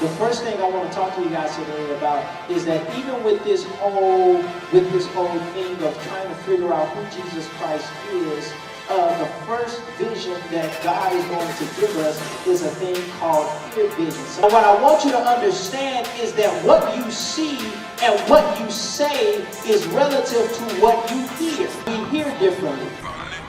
The first thing I want to talk to you guys today about is that even with this whole thing of trying to figure out who Jesus Christ is, the first vision that God is going to give us is a thing called ear vision. So what I want you to understand is that what you see and what you say is relative to what you hear. We hear differently.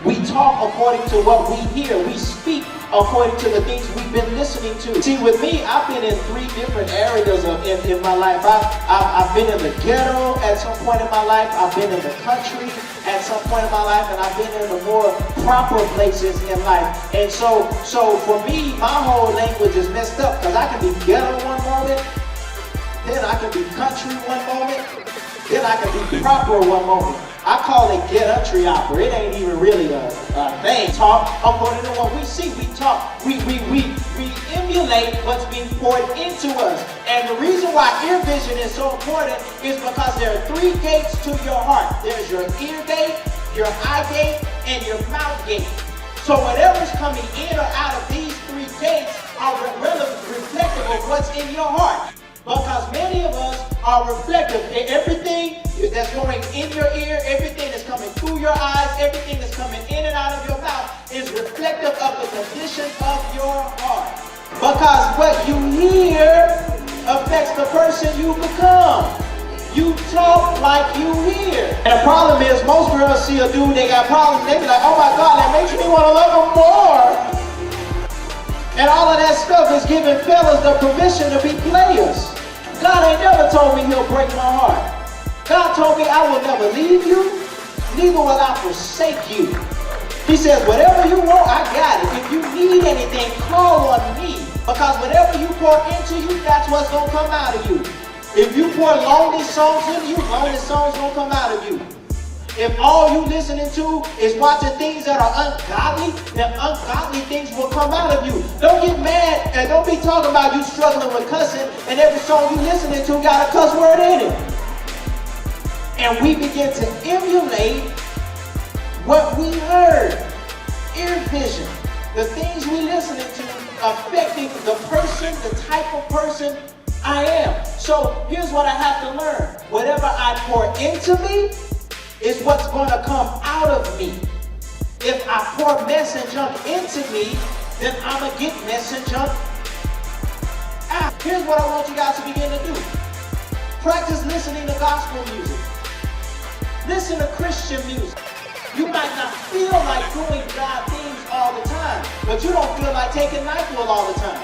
We talk according to what we hear. We speak according to the things we've been listening to. See, with me, I've been in 3 different areas in my life. I've been in the ghetto at some point in my life. I've been in the country at some point in my life, and I've been in the more proper places in life. And so for me, my whole language is messed up because I can be ghetto one moment, then I can be country one moment, then I can be proper one moment. I call it get-country opera. It ain't even really a thing. Talk according to what we see. We talk. We emulate what's being poured into us. And the reason why ear vision is so important is because there are 3 gates to your heart. There's your ear gate, your eye gate, and your mouth gate. So whatever's coming in or out of these 3 gates are reflective of what's in your heart. Because many of us are reflective. Everything that's going in your ear, everything that's coming through your eyes, everything that's coming in and out of your mouth is reflective of the condition of your heart. Because what you hear affects the person you become. You talk like you hear. And the problem is, most girls see a dude, they got problems, they be like, oh my God, that makes me want to love him more. And all of that stuff is giving fellas the permission to be players. God ain't never told me he'll break my heart. God told me I will never leave you, neither will I forsake you. He says, whatever you want, I got it. If you need anything, call on me. Because whatever you pour into you, that's what's going to come out of you. If you pour lonely songs into you, lonely songs going to come out of you. If all you listening to is watching things that are ungodly, then ungodly things will come out of you. Don't get mad and don't be talking about you struggling with cussing and every song you listening to got a cuss word in it. And we begin to emulate what we heard. Ear vision. The things we listening to affecting the person, the type of person I am. So here's what I have to learn. Whatever I pour into me is what's going to come out of me. If I pour mess and junk into me, then I'm going to get mess and junk out. Here's what I want you guys to begin to do. Practice listening to gospel music. Listen to Christian music. You might not feel like doing God things all the time, but you don't feel like taking NyQuil all the time.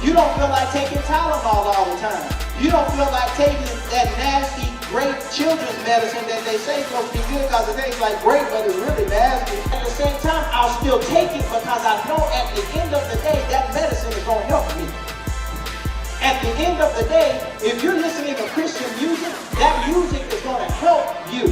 You don't feel like taking Tylenol all the time. You don't feel like taking that nasty great children's medicine that they say is supposed to be good because it tastes like grape, but it's really nasty. At the same time, I'll still take it because I know at the end of the day, that medicine is going to help me. At the end of the day, if you're listening to Christian music, that music is going to help you.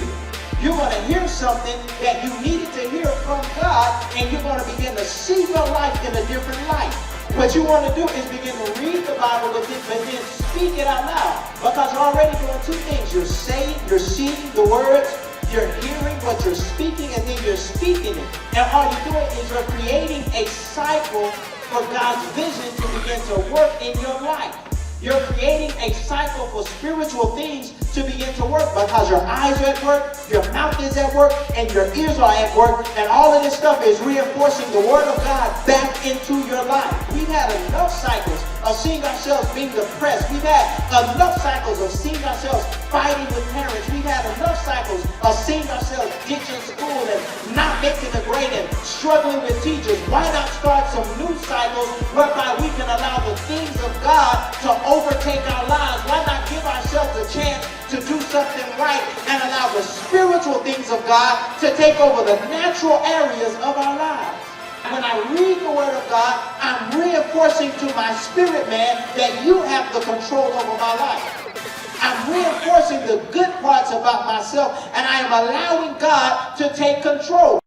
You're going to hear something that you needed to hear from God, and you're going to begin to see your life in a different light. What you want to do is begin to read the Bible, but then speak it out loud. Because you're already doing 2 things. You're saying, you're seeing the words, you're hearing what you're speaking, and then you're speaking it. And all you're doing is you're creating a cycle for God's vision to begin to work in your life. You're creating a cycle for spiritual things to begin to work because your eyes are at work, your mouth is at work, and your ears are at work, and all of this stuff is reinforcing the Word of God back into your life. We've had enough cycles of seeing ourselves being depressed. We've had enough cycles of seeing ourselves fighting with parents. We've had enough cycles of seeing ourselves ditching school and not making a grade and struggling with teachers. Why not start some new cycles whereby we can allow the things of God to overtake our lives? Why not give ourselves a chance to do something right and allow the spiritual things of God to take over the natural areas of our lives? When I read the Word of God, I'm reinforcing to my spirit man that you have the control over my life. I'm reinforcing the good parts about myself, and I am allowing God to take control.